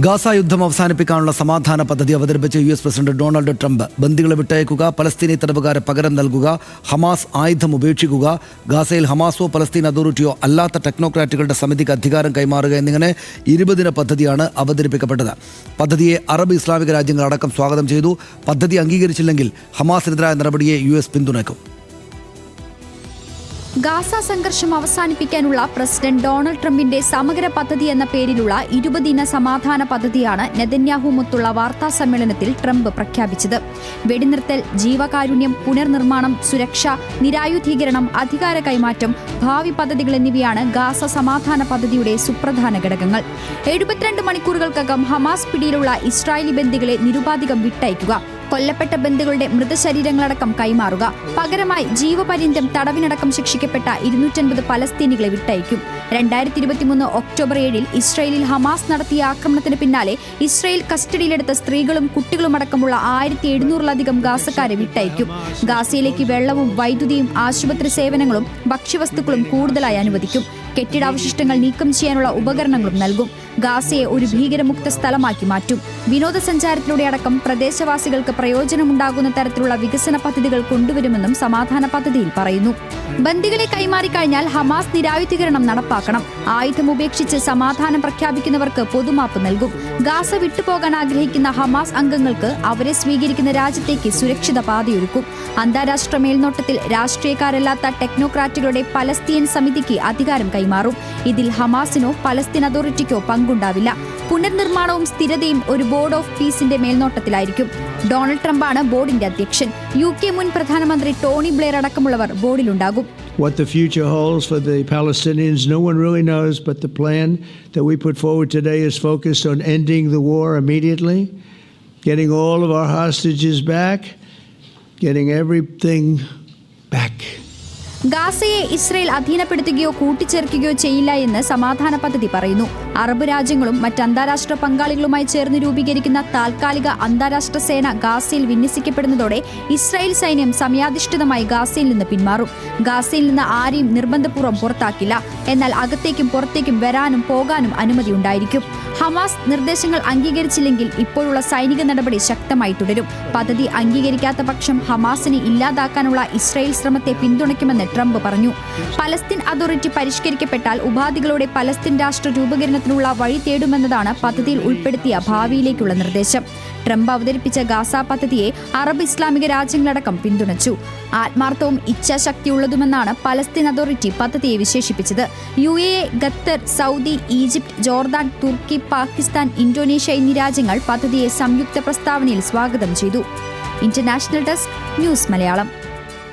Gaza യുദ്ധം അവസാനിപ്പിക്കാനുള്ള സമാധാന പദ്ധതി അവതരിപ്പിച്ച US പ്രസിഡന്റ് ഡൊണാൾഡ് ട്രംപ് ബന്ദികളെ വിട്ടയക്കുക, പലസ്തീനി തടവുകാരെ പകരം നൽകുക, ഹമാസ് ആയുധം ഉപേക്ഷിക്കുക, ഗാസയിൽ ഹമാസോ പലസ്തീൻ അതോറിറ്റിയോ അല്ലാത്ത ടെക്നോക്രാറ്റുകളുടെ സമിതിക്ക് അധികാരം കൈമാറുക എന്നിങ്ങനെ 20 പദ്ധതിയാണ് അവതരിപ്പിക്കപ്പെട്ടത്. പദ്ധതിയെ അറബ് ഇസ്ലാമിക രാജ്യങ്ങൾ അടക്കം സ്വാഗതം ചെയ്തു. പദ്ധതി അംഗീകരിച്ചില്ലെങ്കിൽ ഹമാസിനെതിരായ നടപടിയെ US പിന്തുണയ്ക്കും. ഗാസ സംഘർഷം അവസാനിപ്പിക്കാനുള്ള പ്രസിഡന്റ് ഡൊണാൾഡ് ട്രംപിന്റെ സമഗ്ര പദ്ധതി എന്ന പേരിലുള്ള 20 സമാധാന പദ്ധതിയാണ് നെതന്യാഹുമൊത്തുള്ള വാർത്താ സമ്മേളനത്തിൽ ട്രംപ് പ്രഖ്യാപിച്ചത്. വെടിനിർത്തൽ, ജീവകാരുണ്യം, പുനർനിർമ്മാണം, സുരക്ഷ, നിരായുധീകരണം, അധികാര കൈമാറ്റം, ഭാവി പദ്ധതികൾ എന്നിവയാണ് ഗാസ സമാധാന പദ്ധതിയുടെ സുപ്രധാന ഘടകങ്ങൾ. 72 മണിക്കൂറുകൾക്കകം ഹമാസ് പിടിയിലുള്ള ഇസ്രായേലി ബന്ദികളെ നിരുപാധികം വിട്ടയക്കുക, കൊല്ലപ്പെട്ട ബന്ദികളുടെ മൃതശരീരങ്ങളടക്കം കൈമാറുക, പകരമായി ജീവപര്യന്തം തടവിനടക്കം ശിക്ഷിക്കപ്പെട്ട 250 പലസ്തീനികളെ വിട്ടയക്കും. 2023 ഒക്ടോബർ 7 ഇസ്രായേലിൽ ഹമാസ് നടത്തിയ ആക്രമണത്തിന് പിന്നാലെ ഇസ്രായേൽ കസ്റ്റഡിയിലെടുത്ത സ്ത്രീകളും കുട്ടികളും അടക്കമുള്ള 1700-ലധികം ഗാസക്കാരെ വിട്ടയക്കും. ഗാസയിലേക്ക് വെള്ളവും വൈദ്യുതിയും ആശുപത്രി സേവനങ്ങളും ഭക്ഷ്യവസ്തുക്കളും കൂടുതലായി അനുവദിക്കും. കെട്ടിടാവശിഷ്ടങ്ങൾ നീക്കം ചെയ്യാനുള്ള ഉപകരണങ്ങളും നൽകും. ഗാസയെ ഒരു ഭീകരമുക്ത സ്ഥലമാക്കി മാറ്റും. വിനോദസഞ്ചാരത്തിലൂടെ അടക്കം പ്രദേശവാസികൾക്ക് പ്രയോജനമുണ്ടാകുന്ന തരത്തിലുള്ള വികസന പദ്ധതികൾ കൊണ്ടുവരുമെന്നും സമാധാന പദ്ധതിയിൽ പറയുന്നു. ബന്ദികളെ കൈമാറിക്കഴിഞ്ഞാൽ ഹമാസ് നിരായുധീകരണം നടപ്പാക്കണം. ആയുധം ഉപേക്ഷിച്ച് സമാധാനം പ്രഖ്യാപിക്കുന്നവർക്ക് പൊതുമാപ്പ് നൽകും. ഗാസ വിട്ടുപോകാൻ ആഗ്രഹിക്കുന്ന ഹമാസ് അംഗങ്ങൾക്ക് അവരെ സ്വീകരിക്കുന്ന രാജ്യത്തേക്ക് സുരക്ഷിത പാതയൊരുക്കും. അന്താരാഷ്ട്ര മേൽനോട്ടത്തിൽ രാഷ്ട്രീയക്കാരല്ലാത്ത ടെക്നോക്രാറ്റുകളുടെ പലസ്തീൻ സമിതിക്ക് അധികാരം കൈമാറും. ഇതിൽ ഹമാസിനോ പലസ്തീൻ അതോറിറ്റിക്കോ പങ്കുണ്ടാവില്ല. പുനർനിർമ്മാണവും സ്ഥിരതയും ഒരു ബോർഡ് ഓഫ് പീസിന്റെ മേൽനോട്ടത്തിലായിരിക്കും. ഡൊണാൾഡ് ട്രംപാണ് ബോർഡിന്റെ അധ്യക്ഷൻ. UK മുൻ പ്രധാനമന്ത്രി ടോണി ബ്ലെയർ അടക്കമുള്ളവർ ബോർഡിലുണ്ടാകും. What the future holds for the Palestinians, no one really knows, but the plan that we put forward today is focused on ending the war immediately, getting all of our hostages back, getting everything back. ഗാസയെ Israel അധീനപ്പെടുത്തുകയോ കൂട്ടിച്ചേർക്കുകയോ ചെയ്യില്ല എന്ന് സമാധാന പദ്ധതി പറയുന്നു. Arab രാജ്യങ്ങളും മറ്റ് അന്താരാഷ്ട്ര പങ്കാളികളുമായി ചേർന്ന് രൂപീകരിക്കുന്ന താൽക്കാലിക അന്താരാഷ്ട്ര സേന ഗാസയിൽ വിന്യസിക്കപ്പെടുന്നതോടെ ഇസ്രായേൽ സൈന്യം സമയാധിഷ്ഠിതമായി ഗാസയിൽ നിന്ന് പിന്മാറും. ഗാസയിൽ നിന്ന് ആരെയും നിർബന്ധപൂർവ്വം പുറത്താക്കില്ല. എന്നാൽ അകത്തേക്കും പുറത്തേക്കും വരാനും പോകാനും അനുമതിയുണ്ടായിരിക്കും. ഹമാസ് നിർദ്ദേശങ്ങൾ അംഗീകരിച്ചില്ലെങ്കിൽ ഇപ്പോഴുള്ള സൈനിക നടപടി ശക്തമായി തുടരും. പദ്ധതി അംഗീകരിക്കാത്ത പക്ഷം ഹമാസിനെ ഇല്ലാതാക്കാനുള്ള ഇസ്രായേൽ ശ്രമത്തെ പിന്തുണയ്ക്കുമെന്ന് ട്രംപ് പറഞ്ഞു. പലസ്തീൻ അതോറിറ്റി പരിഷ്കരിക്കപ്പെട്ടാൽ ഉപാധികളോടെ പലസ്തീൻ രാഷ്ട്ര രൂപീകരണത്തിനുള്ള വഴി തേടുമെന്നതാണ് പദ്ധതിയിൽ ഉൾപ്പെടുത്തിയ ഭാവിയിലേക്കുള്ള നിർദ്ദേശം. ട്രംപ് അവതരിപ്പിച്ച ഗാസ പദ്ധതിയെ അറബ് ഇസ്ലാമിക രാജ്യങ്ങളടക്കം പിന്തുണച്ചു. ആത്മാർത്ഥവും ഇച്ഛാശക്തിയുള്ളതുമെന്നാണ് പലസ്തീൻ അതോറിറ്റി പദ്ധതിയെ വിശേഷിപ്പിച്ചത്. UAE, Qatar, Saudi, Egypt, Jordan, തുർക്കി, പാകിസ്ഥാൻ, ഇന്തോനേഷ്യ എന്നീ രാജ്യങ്ങൾ പദ്ധതിയെ സംയുക്ത പ്രസ്താവനയിൽ സ്വാഗതം ചെയ്തു. International desk, news Malayalam.